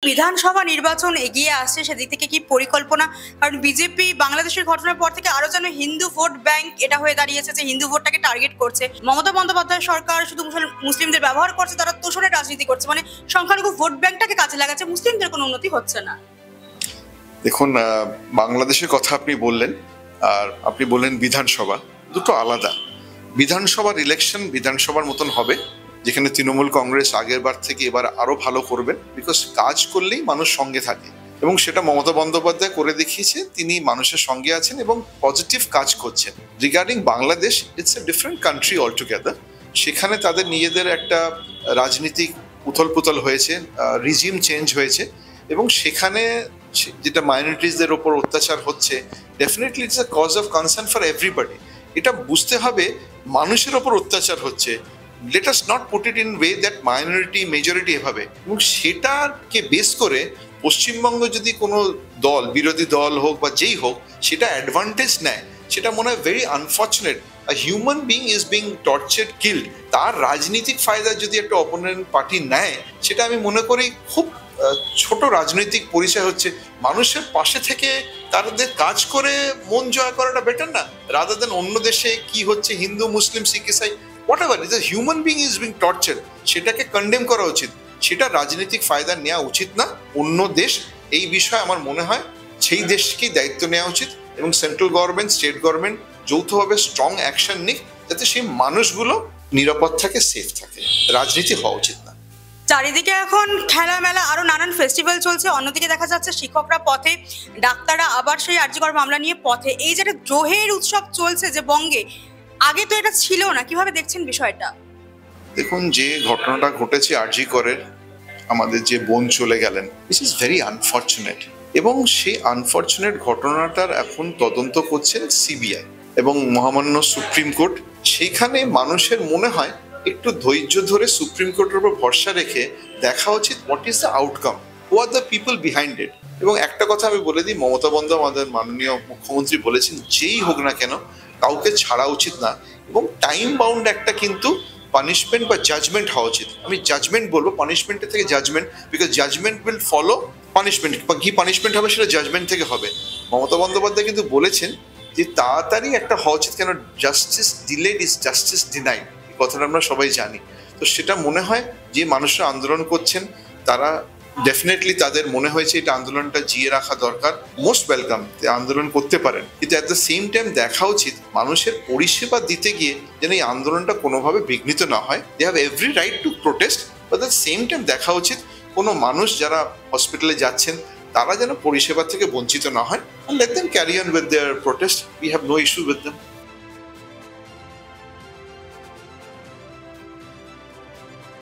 বিধানসভা নির্বাচন এগিয়ে আসছে, সেদিক থেকে কি পরিকল্পনা? কারণ বিজেপি বাংলাদেশের ঘটনার পর থেকে আরো যেন হিন্দু ভোট ব্যাংক এটা হয়ে দাঁড়িয়েছে, যে হিন্দু ভোটটাকে টার্গেট করছে। মমতা বন্দ্যোপাধ্যায় সরকার শুধু মুসলিমদের ব্যবহার করছে, তারা তোষণের রাজনীতি করছে, মানে সংখ্যালঘু ভোট ব্যাংকটাকে কাজে লাগাচ্ছে, মুসলিমদের কোনো উন্নতি হচ্ছে না। দেখুন, বাংলাদেশের কথা আপনি বললেন, আর আপনি বললেন বিধানসভা, দুটো আলাদা। বিধানসভার ইলেকশন বিধানসভার মতন হবে, যেখানে তৃণমূল কংগ্রেস আগের বার থেকে এবার আরো ভালো করবেন, বিকজ কাজ করলেই মানুষ সঙ্গে থাকে, এবং সেটা মমতা বন্দ্যোপাধ্যায় করে দেখিয়েছে। তিনি মানুষের সঙ্গে আছেন এবং পজিটিভ কাজ করছেন। Regarding Bangladesh, it's a different country altogether. সেখানে তাদের নিজেদের একটা রাজনীতিক উথল পুথল হয়েছে, রিজিম চেঞ্জ হয়েছে, এবং সেখানে যেটা মাইনরিটিসদের ওপর অত্যাচার হচ্ছে, definitely it's a cause of concern for everybody. এটা বুঝতে হবে মানুষের ওপর অত্যাচার হচ্ছে। Let us not put it in way that minority majority এভাবে, এবং সেটাকে বেস করে পশ্চিমবঙ্গ যদি কোনো দল, বিরোধী দল হোক বা যেই হোক, সেটা অ্যাডভান্টেজ নেয়, সেটা মনে হয় very unfortunate. A human being is being tortured, killed, তার রাজনীতিক ফায়দা যদি একটা অপোনেন্ট পার্টি নেয়, সেটা আমি মনে করি খুব ছোট রাজনৈতিক পরিচয় হচ্ছে। মানুষের পাশে থেকে তাদের কাজ করে মন জয় করাটা বেটার না, রাদার দেন অন্য দেশে কি হচ্ছে, হিন্দু মুসলিম শিখ ইসাই whatever, is a human being is being tortured, সেটাকে কন্ডেম করা উচিত, সেটা রাজনৈতিক ফায়দা নেওয়া উচিত না। অন্য দেশ এই বিষয়ে আমার মনে হয় সেই দেশকেই দায়িত্ব নেওয়া উচিত, এবং সেন্ট্রাল গভর্নমেন্ট, স্টেট গভর্নমেন্ট যৌথভাবে স্ট্রং অ্যাকশন নিক, যাতে সেই মানুষগুলো নিরাপদ থাকে, সেফ থাকে। রাজনীতি হওয়া উচিত না। চারিদিকে এখন খেলা মেলা, আরো নানান ফেস্টিভ্যাল চলছে, অন্যদিকে দেখা যাচ্ছে শিক্ষকরা পথে, ডাক্তাররা আবার সেই আর জি কর মামলা নিয়ে পথে। এই যে একটা দ্রোহের উৎসব চলছে যে বঙ্গে, আগে তো এটা ছিল না, কিভাবে দেখছেন বিষয়টা? দেখুন, যে ঘটনাটা ঘটেছে আর জি করের, আমাদের যে বোন চলে গেলেন, দিস ইজ ভেরি আনফর্চুনেট, এবং সেই আনফর্চুনেট ঘটনাটার এখন তদন্ত করছেন সিবিআই এবং মহামান্য সুপ্রিম কোর্ট। সেখানে মানুষের মনে হয় একটু ধৈর্য ধরে সুপ্রিম কোর্টের উপর ভরসা রেখে দেখা উচিত what is the outcome, who are the people behind it. এবং একটা কথা আমি বলে দিই, মমতা বন্দ্যোপাধ্যায় আমাদের মাননীয় মুখ্যমন্ত্রী বলেছেন, যেই হোক না কেন কাউকে ছাড়া উচিত না, এবং টাইম বাউন্ড একটা কিন্তু পানিশমেন্ট বা জাজমেন্ট হওয়া উচিত। আমি জাজমেন্ট বলবো, পানিশমেন্টের থেকে judgment, because judgment will follow punishment, বা কি পানিশমেন্ট হবে সেটা জাজমেন্ট থেকে হবে। মমতা বন্দ্যোপাধ্যায় কিন্তু বলেছেন যে তাড়াতাড়ি একটা হওয়া উচিত, কেন justice delayed is justice denied, এই কথাটা আমরা সবাই জানি। তো সেটা মনে হয় যে মানুষরা আন্দোলন করছেন, তারা ডেফিনেটলি তাদের মনে হয়েছে এটা আন্দোলনটা জিয়ে রাখা দরকার, মোস্ট ওয়েলকাম, আন্দোলন করতে পারেন, কিন্তু অ্যাট দ্য সেম টাইম দেখা উচিত মানুষের পরিষেবা দিতে গিয়ে যেন এই আন্দোলনটা কোনোভাবে বিঘ্নিত না হয়। They have every right to protest, but the same time দেখা উচিত কোনো মানুষ যারা হসপিটালে যাচ্ছেন তারা যেন পরিষেবা থেকে বঞ্চিত না হয়। Let them carry on with their protest, we have no issue with them.